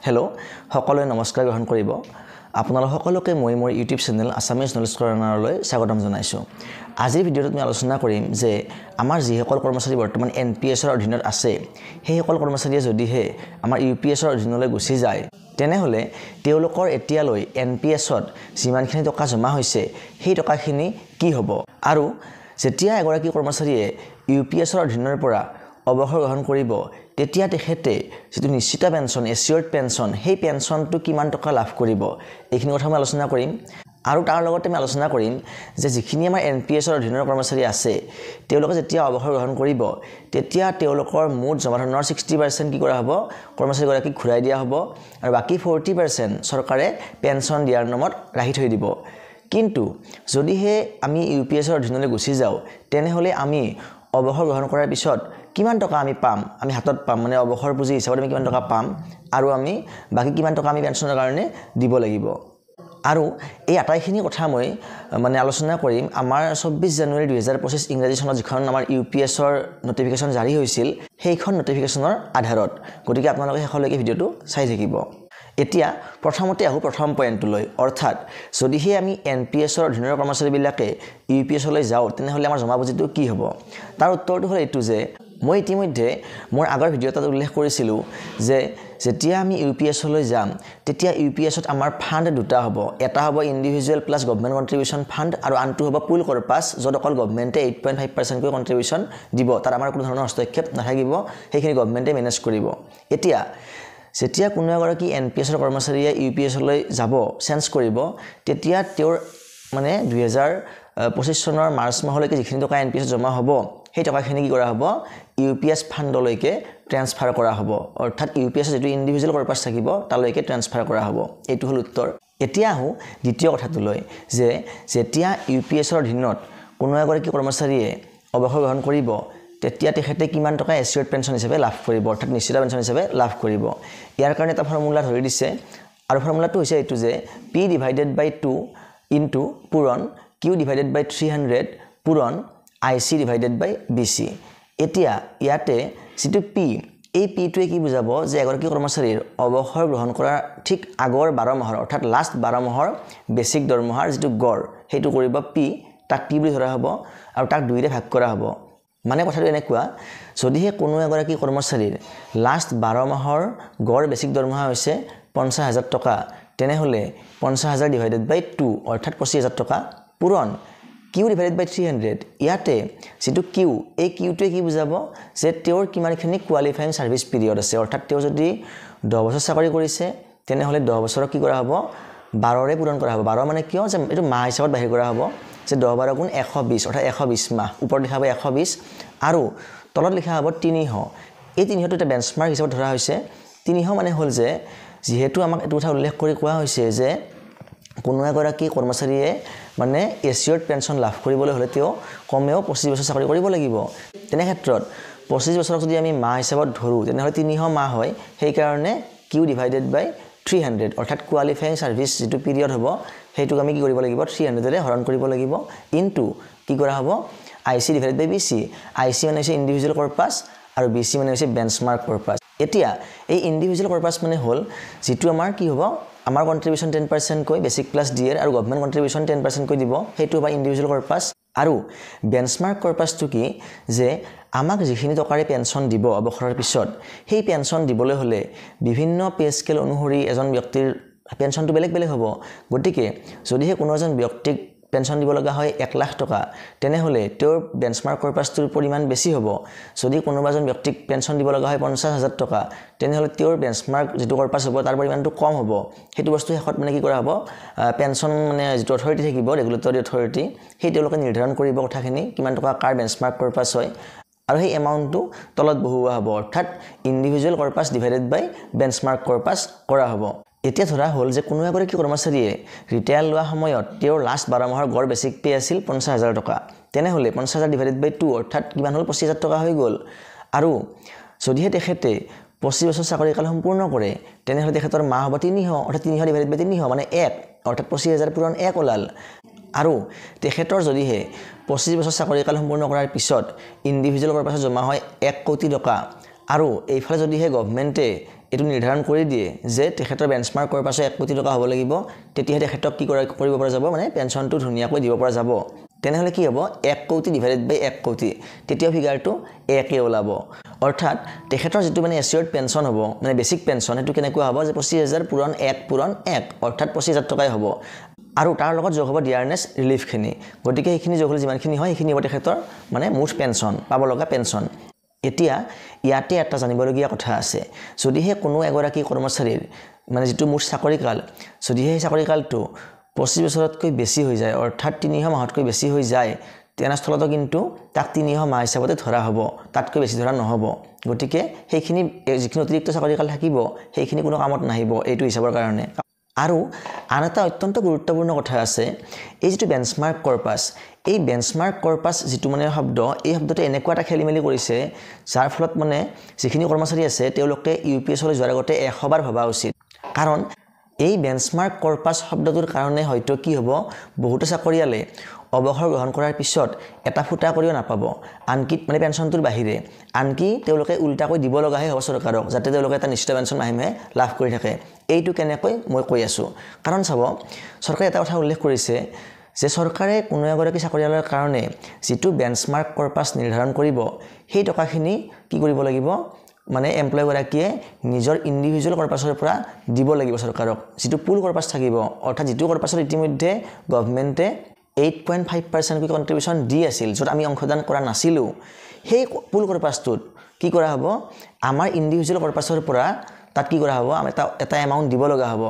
hello' সকলোৱে নমস্কাৰ গ্ৰহণ কৰিব আপোনালোক সকলোকে মই মোৰ ইউটিউব চেনেল আছামিজ নলেজ কৰ্ণাৰলৈ স্বাগতম জনাইছো আজিৰ ভিডিঅ'টোত মই আলোচনা কৰিম যে আমাৰ যিসকল কৰ্মচাৰী বৰ্তমান এনপিএছৰ অধীনত আছে সেই সকল কৰ্মচাৰীয়ে যদিহে আমাৰ ইউপিএছৰ অধীনলৈ গুচি যায় তেনেহলে তেওঁলোকৰ এতিয়ালৈ এনপিএছত যিমানখিনি টকা জমা হৈছে সেই টকাখিনি কি হ'ব আৰু যেতিয়া এগৰাকী কৰ্মচাৰীয়ে ইউপিএছৰ অধীনৰ পৰা অৱসৰ গ্ৰহণ কৰিব তেতিয়া তেখেতে যেটো নিশ্চিত পেনশন এচিয়ৰ্ড পেনশন সেই পেনশনটো কিমান টকা লাভ কৰিব এইখিনি কথা মই আলোচনা কৰিম আৰু তাৰ লগতে মই আলোচনা কৰিম যে যিখিনি আমাৰ এনপিএছৰ অধীনৰ কৰ্মচাৰী আছে তেওঁলোকে যেতিয়া অৱসৰ গ্ৰহণ কৰিব তেতিয়া তেওঁলোকৰ মুঠ জমা ধনৰ 60% কি কৰা হ'ব কৰ্মচাৰী গৰাকীক ঘূৰাই দিয়া হ'ব আৰু বাকি 40% চৰকাৰে পেনশন দিয়াৰ নামত ৰাখি থৈ দিব কিন্তু যদিহে আমি ইউপিএছৰ অধীনলৈ গুচি যাওঁ তেনেহলে আমি অৱসৰ গ্ৰহণ কৰাৰ পিছত কিমান টকা আমি পাম আমি হাতত পাম মানে অৱসৰ পুঁজি হিচাপত আমি কিমান টকা পাম আৰু আমি বাকি কিমান টকা আমি পেনশনৰ কাৰণে দিব লাগিব আৰু এই আটাইখিনি কথা মই মানে আলোচনা কৰিম আমাৰ 24 জানুৱাৰী 2025 ইংৰাজী চনত যিখন আমাৰ ইউপিএছৰ নটিফিকেশন জাৰি হৈছিল সেইখন নটিফিকেশনৰ আধাৰত গতিকে আপোনালোকে শেষলৈকে ভিডিঅটো চাই থাকিব এতিয়া প্ৰথমতে আহু প্ৰথম পইণ্টলৈ অৰ্থাৎ যদিহে আমি এনপিএছৰ অধীনৰ কৰ্মচাৰীবিলাকে ইউপিএছলৈ যাওঁ তেনেহলে আমাৰ জমা পুঁজিটো কি হ'ব তাৰ উত্তৰটো হ'ল এইটো যে মই ইতিমধ্যে মোৰ আগৰ ভিডিঅ'টোত উল্লেখ কৰিছিলোঁ যে যেতিয়া আমি ইউপিএছলৈ যাম তেতিয়া ইউপিএছত আমাৰ ফান্ড দুটা হ'ব এটা হ'ব ইন্ডিভিজুৱেল প্লাছ গভৰ্ণমেণ্ট কন্ট্ৰিবিউশন ফান্ড আৰু আনটো হ'ব পুল কৰ্পাছ যত অকল গভৰ্ণমেণ্টে 8.5% কৈ কন্ট্ৰিবিউশন দিব তাৰ আমাৰ কোনো ধৰণৰ হস্তক্ষেপ নাথাকিব সেইখিনি গভৰ্ণমেণ্টে মেনেজ কৰিব এতিয়া যেতিয়া কোনো এগৰাকী এনপিএছৰ কৰ্মচাৰীয়ে ইউপিএছলৈ যাব চেঞ্জ কৰিব তেতিয়া তেওঁৰ মানে 2025 চনৰ মাৰ্চ মাহলৈকে যিখিনি টকা এনপিএছ জমা হ'ব সেই টকাখিনি কি কৰা হ'ব ইউপিএছ ফাণ্ডলৈকে ট্ৰান্সফাৰ কৰা হ'ব অৰ্থাৎ ইউপিএছ যেটো ইন্ডিভিজুৱেল কৰ্পাছ থাকিব তালৈকে ট্ৰান্সফাৰ কৰা হ'ব এইটো হ'ল উত্তৰ এতিয়া আহু দ্বিতীয় কথাটোলৈ যে যেতিয়া ইউপিএছৰ অধীনত কোনো এগৰাকী কৰ্মচাৰীয়ে অৱসৰ গ্ৰহণ কৰিব তেতিয়া তেখেতে কিমান টকা এচিয়ৰ্ড পেনশন হিচাপে লাভ কৰিব অৰ্থাৎ নিশ্চিত পেনশন হিচাপে লাভ কৰিব ইয়াৰ কাৰণে এটা ফৰ্মুলা ধৰি দিছে আৰু ফৰ্মুলাটো হৈছে এইটো যে p divided by 2 into পূৰণ q divided by 300 পূৰণ ic divided by bc এতিয়া ইয়াতে যেটো p এই p টোৱে কি বুজাব যে এগৰাকী কৰ্মচাৰীৰ অৱসৰ গ্ৰহণ কৰাৰ ঠিক আগৰ 12 মাহৰ অৰ্থাৎ লাষ্ট 12 মাহৰ বেসিক দৰমহাৰ যেটো গড় হেতু কৰিব p তাক p বুলি ধৰা হ'ব আৰু তাক 2 ৰে ভাগ কৰা হ'ব মানে কথাটো এনেকুৱা যদিহে কোনো এগৰাকী কৰ্মচাৰীৰ লাষ্ট 12 মাহৰ গড় বেসিক দৰমহা হৈছে 50000 টকা তেনেহলে 50000 ডিভাইডেড বাই 2 অৰ্থাৎ 25000 টকা পূৰণ q divided by 300 ইয়াতে যেটো q এই q টোৱে কি বুজাব যে তেওঁৰ কিমানখিনি কোৱালিফাইং সাৰ্ভিস পিৰিয়ড আছে অৰ্থাৎ তেওঁ যদি 10 বছৰ চাকৰি কৰিছে তেনেহলে 10 বছৰক কি কৰা হ'ব 12 ৰে পূৰণ কৰা হ'ব 12 মানে কিয় যে এটো মাহ হিচাপত বাহিৰ কৰা হ'ব যে 10 12 গুণ 120 অৰ্থাৎ 120 মাহ ওপৰত লিখা হ'ব 120 আৰু তলত লিখা হ'ব 300 এই 300 টো এটা বেঞ্চমাৰ্ক হিচাপত ধৰা হৈছে 300 মানে হ'ল যে যেহেতু আমাক এটো কথা উল্লেখ কৰি কোৱা হৈছে যে কোনো এগৰাকী কৰ্মচাৰীয়ে মানে এচিয়ৰ্ড পেনশন লাভ কৰিবলৈ হলে তেওঁ কমেও 25 বছৰ চাকৰি কৰিব লাগিব তেনে ক্ষেত্ৰত 25 বছৰক যদি আমি মাহ হিচাপত ধৰো তেনেহলে 300 মাহ হয় সেই কাৰণে q divided by 300 অৰ্থাৎ কোৱালিফাইং সাৰ্ভিস যেটো পিৰিয়ড হ'ব হেতুক আমি কি কৰিব লাগিব 300 ৰে হৰণ কৰিব লাগিব ইনটু কি কৰা হ'ব ic divided by bc ic মানে হৈছে ইন্ডিভিজুৱেল কৰ্পাছ আৰু bc মানে হৈছে বেঞ্চমাৰ্ক কৰ্পাছ এতিয়া এই ইন্ডিভিজুৱেল কৰ্পাছ মানে হ'ল যেটো আমাৰ কি হ'ব আমাৰ কন্ট্ৰিবিউশন 10% কৈ বেসিক প্লাস ডিআৰ আৰু গভৰ্ণমেণ্ট কন্ট্ৰিবিউশন 10% কৈ দিব হেতু বা ইন্ডিভিজুৱেল কৰ্পাছ আৰু বেঞ্চমাৰ্ক কৰ্পাছটো কি যে আমাক যিখিনি টকাৰে পেনশন দিব অৱসৰৰ পিছত সেই পেনশন দিবলৈ হলে বিভিন্ন পে স্কেল অনুসৰি এজন ব্যক্তিৰ পেনশনটো বেলেগ বেলেগ হ'ব গতিকে যদিহে কোনো এজন ব্যক্তিক পেনশন দিব লগা হয় 1 লাখ টকা তেনেহলে তেওঁৰ বেঞ্চমাৰ্ক কৰ্পাছটোৰ পৰিমাণ বেছি হ'ব যদি কোনোবাজন ব্যক্তিক পেনশন দিব লগা হয় 50000 টকা তেনেহলে তেওঁৰ বেঞ্চমাৰ্ক যেটো কৰ্পাছ হ'ব তাৰ পৰিমাণটো কম হ'ব হেতু বস্তু হেকত মানে কি কৰা হ'ব পেনশন মানে যেটো অথৰিটি থাকিব ৰেগুলেটৰী অথৰিটি সেই তেওঁলোকে নিৰ্ধাৰণ কৰিব কথাখিনি কিমান টকা কাৰ বেঞ্চমাৰ্ক কৰ্পাছ হয় আৰু সেই এমাউন্টটো তলত বহুৱা হ'ব অৰ্থাৎ ইন্ডিভিজুৱেল কৰ্পাছ ডিভাইডেড বাই বেঞ্চমাৰ্ক কৰ্পাছ কৰা হ'ব এতিয়া ধৰা হ'ল যে কোনো এগৰাকী কৰ্মচাৰীয়ে ৰিটায়াৰ লোৱা সময়ত তেওঁৰ লাষ্ট 12 মাহৰ গড় বেসিক পে আছিল 50000 টকা তেনেহলে 50000 ডিভাইডেড বাই 2 অৰ্থাৎ কিমান হ'ল 25000 টকা হৈ গ'ল আৰু যদিহে তেখেতে 25 বছৰ চাকৰি কাল সম্পূৰ্ণ কৰে তেনেহলে তেখেতৰ মাহ হ'ব 300 অৰ্থাৎ 300 ডিভাইডেড বাই 300 মানে 1 অৰ্থাৎ 25000 পূৰণ 1 ওলাল আৰু তেখেতৰ যদিহে 25 বছৰ চাকৰি কাল সম্পূৰ্ণ কৰাৰ পিছত ইন্ডিভিজুৱেল কৰ্পাছত জমা হয় 1 কোটি টকা আৰু এইফালে যদিহে গভৰ্ণমেণ্টে এইটো নিৰ্ধাৰণ কৰি দিয়ে যে তেখেতৰ বেঞ্চমাৰ্ক কৰ্পাছ 1 কোটি টকা হ'ব লাগিব তেতিয়াহে তেখেতক কি কৰিব পৰা যাব মানে পেঞ্চনটো ধুনীয়াকৈ দিব পৰা যাব তেনেহলে কি হ'ব 1 কোটি ডিভাইডেড বাই 1 কোটি তেতিয়া ফিগাৰটো 1 ওলাব অৰ্থাৎ তেখেতৰ যেটো মানে এচিয়ৰ্ড পেঞ্চন হ'ব মানে বেসিক পেঞ্চন এটো কেনেকুৱা হ'ব যে 25000 পূৰণ 1 অৰ্থাৎ 25000 টকাই হ'ব আৰু তাৰ লগত যোগ হ'ব ডিয়াৰনেছ ৰিলিফ খিনি গতিকে এইখিনি যোগ হলে যিমানখিনি হয় এইখিনি হ'ব তেখেতৰ মানে মুঠ পেঞ্চন পাব লগা পেঞ্চন এতিয়া ইয়াতে এটা জানিবলগীয়া কথা আছে যদিহে কোনো এগৰাকী কৰ্মচাৰীৰ মানে যেটো মুঠ চাকৰিকাল যদিহে চাকৰিকালটো 25 বছৰতকৈ বেছি হৈ যায় অৰ্থাৎ 3 মাহতকৈ বেছি হৈ যায় তেনেস্থলতো কিন্তু তাক 3 মাহ হিচাপতে ধৰা হ'ব তাতকৈ বেছি ধৰা নহব গতিকে সেইখিনি যিখিনি অতিৰিক্ত চাকৰিকাল থাকিব সেইখিনি কোনো কামত নাহিব এইটো হিচাপৰ কাৰণে আৰু আন এটা অত্যন্ত গুৰুত্বপূৰ্ণ কথা আছে এই যেটো বেঞ্চমাৰ্ক কৰ্পাছ এই বেঞ্চমাৰ্ক কৰ্পাছ যেটো মানে শব্দ এই শব্দটো এনেকুৱা এটা খেলিমেলি কৰিছে যাৰ ফলত মানে যিখিনি কৰ্মচাৰী আছে তেওঁলোকে ইউপিএছলৈ যোৱাৰ আগতে 100 বাৰ ভাবা উচিত কাৰণ এই বেঞ্চমাৰ্ক কৰ্পাছ শব্দটোৰ কাৰণে হয়তো কি হ'ব বহুতো চাকৰিয়ালে অৱসৰ গ্ৰহণ কৰাৰ পিছত এটা ফুটা কৰিও নাপাব আনকি মানে পেঞ্চনটোৰ বাহিৰে আনকি তেওঁলোকে উল্টাকৈ দিব লগাহে হ'ব চৰকাৰক যাতে তেওঁলোকে এটা নিশ্চিত পেঞ্চন মাহিমে লাভ কৰি থাকে এইটো কেনেকৈ মই কৈ আছো কাৰণ চাব চৰকাৰে এটা কথা উল্লেখ কৰিছে যে চৰকাৰে কোনো এগৰাকী চাকৰিয়ালৰ কাৰণে যেটো বেঞ্চমাৰ্ক কৰ্পাছ নিৰ্ধাৰণ কৰিব সেই টকাখিনি কি কৰিব লাগিব মানে এমপ্লয় গৰাকীয়ে নিজৰ ইন্ডিভিজুৱেল কৰ্পাছৰ পৰা দিব লাগিব চৰকাৰক যেটো পুল কৰ্পাছ থাকিব অৰ্থাৎ যেটো কৰ্পাছৰ ইতিমধ্যে গভৰ্ণমেণ্টে 8.5% কি কন্ট্ৰিবিউশন দি আছিল যত আমি অংশদান কৰা নাছিলো সেই পুল কৰ্পাছটোত কি কৰা হ'ব আমাৰ ইন্ডিভিজুৱেল কৰ্পাছৰ পৰা তাত কি কৰা হ'ব আমি এটা এমাউন্ট দিব লগা হ'ব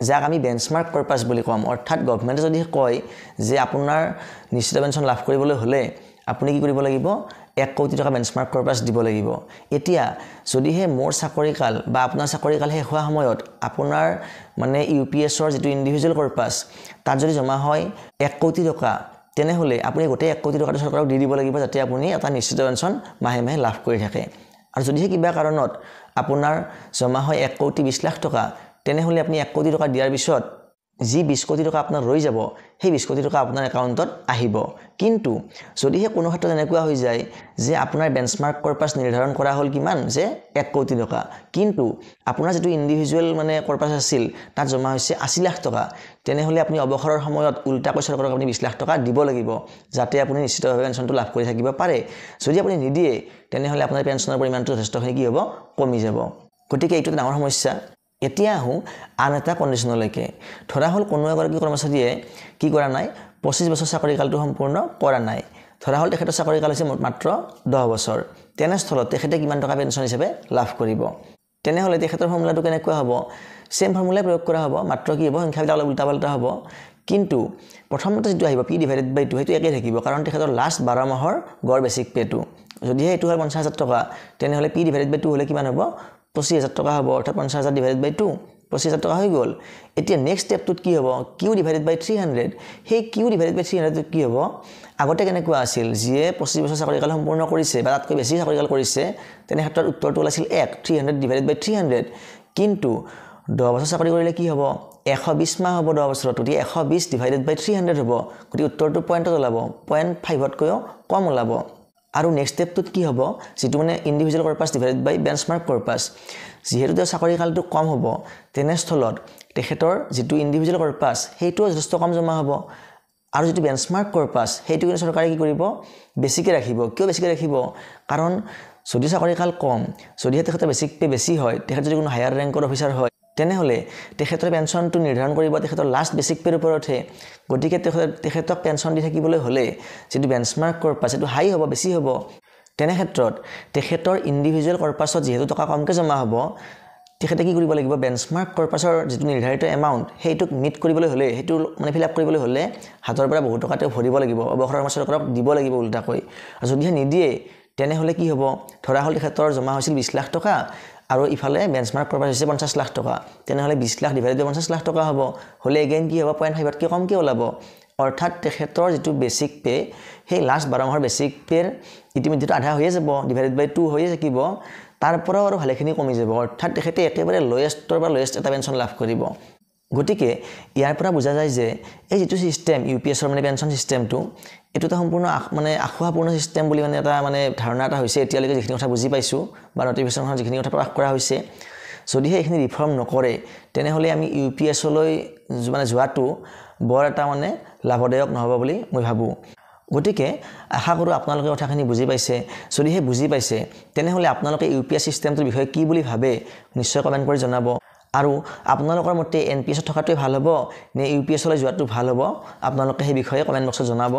যাক আমি বেঞ্চমাৰ্ক কৰ্পাছ বুলি কম অৰ্থাৎ গভৰ্ণমেণ্টে যদি কয় যে আপোনাৰ নিশ্চিত পেঞ্চন লাভ কৰিবলৈ হলে আপুনি কি কৰিব লাগিব 1 কোটি টকা বেঞ্চমাৰ্ক কৰ্পাছ দিব লাগিব এতিয়া যদিহে মোৰ চাকৰিকাল বা আপোনাৰ চাকৰিকাল শেষ হোৱা সময়ত আপোনাৰ মানে ইউপিএছৰ যেটো ইন্ডিভিজুৱেল কৰ্পাছ তাত যদি জমা হয় 1 কোটি টকা তেনেহলে আপুনি গোটেই 1 কোটি টকা চৰকাৰক দি দিব লাগিব যাতে আপুনি এটা নিশ্চিত পেঞ্চন মাহে মাহে লাভ কৰি থাকে আৰু যদিহে কিবা কাৰণত আপোনাৰ জমা হয় 1 কোটি 20 লাখ টকা তেনেহলে আপুনি 1 কোটি টকা দিয়াৰ পিছত যি 20 কোটি টকা আপোনাৰ ৰৈ যাব সেই 20 কোটি টকা আপোনাৰ একাউণ্টত আহিব কিন্তু যদিহে কোনো ক্ষেত্ৰত এনেকুৱা হৈ যায় যে আপোনাৰ বেঞ্চমাৰ্ক কৰ্পাছ নিৰ্ধাৰণ কৰা হ'ল কিমান যে 1 কোটি টকা কিন্তু আপোনাৰ যেটো ইন্ডিভিজুৱেল মানে কৰ্পাছ আছিল তাত জমা হৈছে 80 লাখ টকা তেনেহলে আপুনি অৱসৰৰ সময়ত উল্টাকৈ চৰকাৰক আপুনি 20 লাখ টকা দিব লাগিব যাতে আপুনি নিশ্চিতভাৱে পেঞ্চনটো লাভ কৰি থাকিব পাৰে যদি আপুনি নিদিয়ে তেনেহলে আপোনাৰ পেঞ্চনৰ পৰিমাণটো যথেষ্টখিনি কি হ'ব কমি যাব গতিকে এইটো ডাঙৰ সমস্যা এতিয়া আহো আন এটা কন্ডিশনলৈকে ধৰা হল কোনো এগৰাকী কৰ্মচাৰীয়ে কি কৰা নাই 25 বছৰ চাকৰিকালটো সম্পূৰ্ণ কৰা নাই ধৰা হল তেখেতৰ চাকৰিকাল হৈছে মাত্ৰ 10 বছৰ তেনেস্থলত তেখেতে কিমান টকা পেঞ্চন হিচাপে লাভ কৰিব তেনেহলে তেখেতৰ ফৰ্মুলাটো কেনেকুৱা হ'ব সেম ফৰ্মুলা প্ৰয়োগ কৰা হ'ব মাত্ৰ কি হ'ব সংখ্যাবিলাক অলপ উল্টা-পাল্টা হ'ব কিন্তু প্ৰথমতে যেটো আহিব p/2 হেতু একে থাকিব কাৰণ তেখেতৰ লাষ্ট 12 মাহৰ গড় বেসিক পেটো যদিহে এটো হয় 50000 টকা তেনেহলে p/2 হলে কিমান হ'ব 25000 টকা হ'ব অৰ্থাৎ 50000 ডিভাইডেড বাই 2 25000 টকা হৈ গল এতিয়া নেক্সট স্টেপটোত কি হ'ব q ডিভাইডেড বাই 300 সেই q ডিভাইডেড বাই 300 কি হ'ব আগতে কেনেকুৱা আছিল যিয়ে 25 বছৰ চাকৰিকাল সম্পূৰ্ণ কৰিছে বা তাতকৈ বেছি চাকৰিকাল কৰিছে তেনে ক্ষেত্ৰত উত্তৰটো আছিল 1 300 ডিভাইডেড বাই 300 কিন্তু 10 বছৰ চাকৰি কৰিলে কি হ'ব 120 মাহ হ'ব 10 বছৰত গতি 120 ডিভাইডেড বাই 300 হ'ব গতি উত্তৰটো পইণ্টত ওলাব 0.5 তকৈও কম ওলাব আৰু নেক্সট স্টেপটোত কি হ'ব যেটো মানে ইন্ডিভিজুৱেল কৰ্পাছ ডিভাইডেড বাই বেঞ্চমাৰ্ক কৰ্পাছ যেহেতু তেওঁৰ চাকৰিকালটো কম হ'ব তেনেস্থলত তেখেতৰ যেটো ইন্ডিভিজুৱেল কৰ্পাছ হেইটো যথেষ্ট কম জমা হ'ব আৰু যেটো বেঞ্চমাৰ্ক কৰ্পাছ হেইটো কিন্তু চৰকাৰে কি কৰিব বেছিকৈ ৰাখিব কিয় বেছিকৈ ৰাখিব কাৰণ যদি চাকৰিকাল কম যদি তেখেতৰ বেছিক পে বেছি হয় তেখেত যদি কোনো হায়াৰ ৰেংকৰ অফিচাৰ হয় তেনেহলে তেখেতৰ পেঞ্চনটো নিৰ্ধাৰণ কৰিব তেখেতৰ লাষ্ট বেসিক পেৰ ওপৰতহে গতিকে তেখেতক পেঞ্চন দি থাকিবলৈ হলে যেটো বেঞ্চমাৰ্ক কৰ্পাছ এটো হাই হ'ব বেছি হ'ব তেনে ক্ষেত্ৰত তেখেতৰ ইন্ডিভিজুৱেল কৰ্পাছত যেহেতু টকা কমকে জমা হ'ব তেখেতে কি কৰিব লাগিব বেঞ্চমাৰ্ক কৰ্পাছৰ যেটো নিৰ্ধাৰিত এমাউন্ট হেইটোক মিট কৰিবলৈ হলে হেইটো মানে ফিল আপ কৰিবলৈ হলে হাতৰ পৰা বহুত টকাতে ভৰিব লাগিব অৱসৰৰ চৰকাৰক দিব লাগিব উল্টাকৈ আৰু যদিহে নিদিয়ে তেনেহলে কি হ'ব ধৰা হল তেখেতৰ জমা হৈছিল 20 লাখ টকা আৰু ইফালে বেঞ্চমাৰ্ক কৰ্পাছ হৈছে 50 লাখ টকা তেনেহলে 20 লাখ ডিভাইডেড বাই 50 লাখ টকা হ'ব হলে এগেইন কি হ'ব 0.5 তকৈ কমকৈ ওলাব অৰ্থাৎ তেখেতৰ যেটো বেসিক পে সেই লাষ্ট 12 মাহৰ বেসিক পেৰ ইতিমধ্যে আধা হৈ যাব ডিভাইডেড বাই 2 হৈ থাকিব তাৰপৰা আৰু ভালেখিনি কমি যাব অৰ্থাৎ তেখেতে একেবাৰে লোয়েষ্টৰ বা লোয়েষ্ট এটা পেঞ্চন লাভ কৰিব গতিকে ইয়াৰ পৰা বুজা যায় যে এই যেটো সিস্টেম ইউপিএছৰ মানে পেঞ্চন সিস্টেমটো এটো এটা সম্পূৰ্ণ মানে আখুৱাপূৰ্ণ সিস্টেম বুলি মানে এটা মানে ধাৰণা এটা হৈছে এতিয়ালৈকে যিখিনি কথা বুজি পাইছো বা নটিফিকেশনৰ যিখিনি কথা প্ৰকাশ কৰা হৈছে যদিহে এইখিনি ৰিফৰ্ম নকৰে তেনেহ'লে আমি UPSলৈ মানে যোৱাটো বৰ এটা মানে লাভদায়ক নহ'ব বুলি মই ভাবোঁ গতিকে আশা কৰোঁ আপোনালোকে কথাখিনি বুজি পাইছে যদিহে বুজি পাইছে তেনেহ'লে আপোনালোকে UPS চিষ্টেমটোৰ বিষয়ে কি বুলি ভাবে নিশ্চয় কমেণ্ট কৰি জনাব আৰু আপোনালোকৰ মতে NPS থকাটোৱে ভাল হ'ব নে UPSলৈ যোৱাটো ভাল হ'ব আপোনালোকে সেই বিষয়ে কমেণ্ট বক্সত জনাব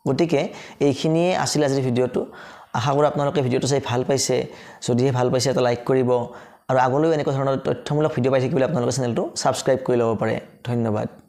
গতিকে এইখিনিয়ে আছিল আজিৰ ভিডিঅ'টো আশা কৰোঁ আপোনালোকে ভিডিঅ'টো চাই ভাল পাইছে যদিহে ভাল পাইছে এটা লাইক কৰিব আৰু আগলৈও এনেকুৱা ধৰণৰ তথ্যমূলক ভিডিঅ' পাই থাকিবলৈ আপোনালোকে চেনেলটো ছাবস্ক্ৰাইব কৰি ল'ব পাৰে ধন্যবাদ